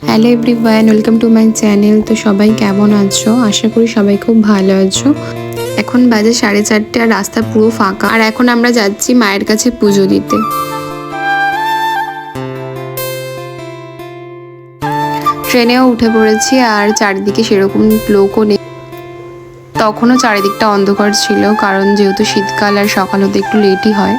Hello everyone, welcome to my channel. তো সবাই কেমন আছো? আশা করি সবাই খুব ভালো আছো। এখন বাজে 4:30 আর রাস্তা পুরো ফাঁকা। আর এখন আমরা যাচ্ছি মায়ের কাছে পুজো দিতে। ট্রেনেও উঠে পড়েছি আর চারিদিকে সেরকম লোকও নেই। তখনও চারিদিকটা অন্ধকার ছিল, কারণ যেহেতু শীতকাল আর সকাল হতে একটু লেটই হয়।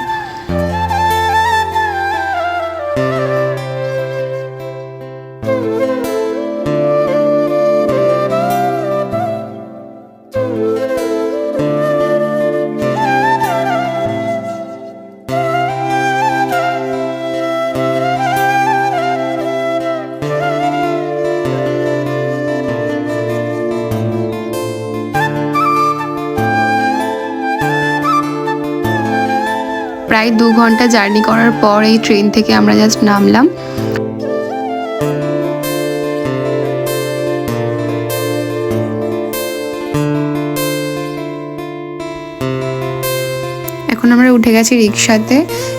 প্রায় 2 ঘন্টা জার্নি করার পর এই ট্রেন থেকে আমরা জাস্ট নামলাম। এখন আমরা উঠে গেছি রিক্সাতে।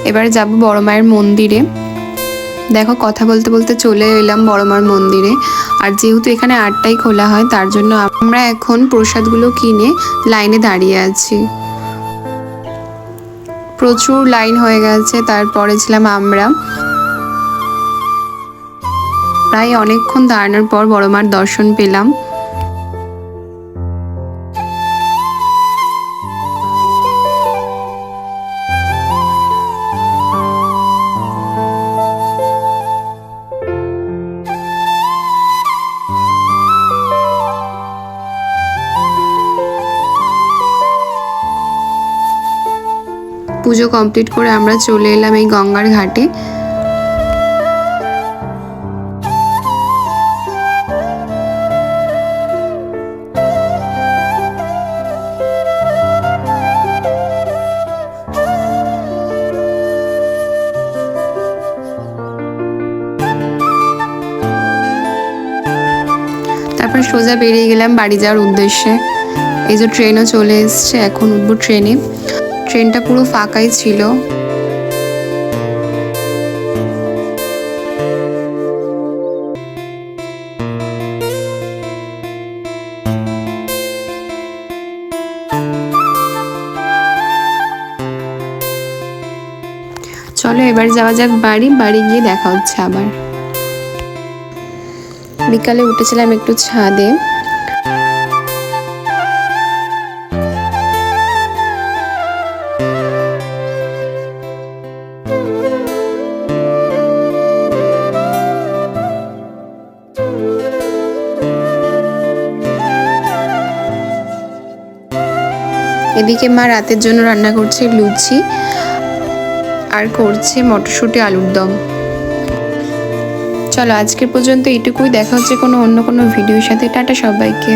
এবার যাব বড় মায়ের মন্দিরে। দেখো, কথা বলতে বলতে চলে এলাম বড় মার মন্দিরে। আর যেহেতু এখানে 8টায় খোলা হয়, তার জন্য আমরা এখন প্রসাদগুলো কিনে লাইনে দাঁড়িয়ে আছি। প্রচুর লাইন হয়ে গেছে। তারপরে ছিলাম আমরা। প্রায় অনেকক্ষণ দাঁড়ানোর পর বড় মার দর্শন পেলাম। পুজো কমপ্লিট করে আমরা চলে এলাম এই গঙ্গার ঘাটে। তারপর সোজা বেরিয়ে গেলাম বাড়ি যাওয়ার উদ্দেশ্যে। এই যে ট্রেনও চলে এসছে, এখন উঠবো ট্রেনে। ট্রেনটা পুরো ফাঁকাই ছিল। চলো এবার যাওয়া যাক বাড়ি গিয়ে দেখা হচ্ছে আবার। বিকালে উঠেছিলাম একটু ছাদে। এদিকে মা রাতের জন্য রান্না করছে লুচি আর করছে মটরশুঁটি আলুর দম। চলো আজকের পর্যন্ত এইটুকুই। দেখা হচ্ছে কোনো অন্য কোনো ভিডিওর সাথে। টাটা সবাইকে।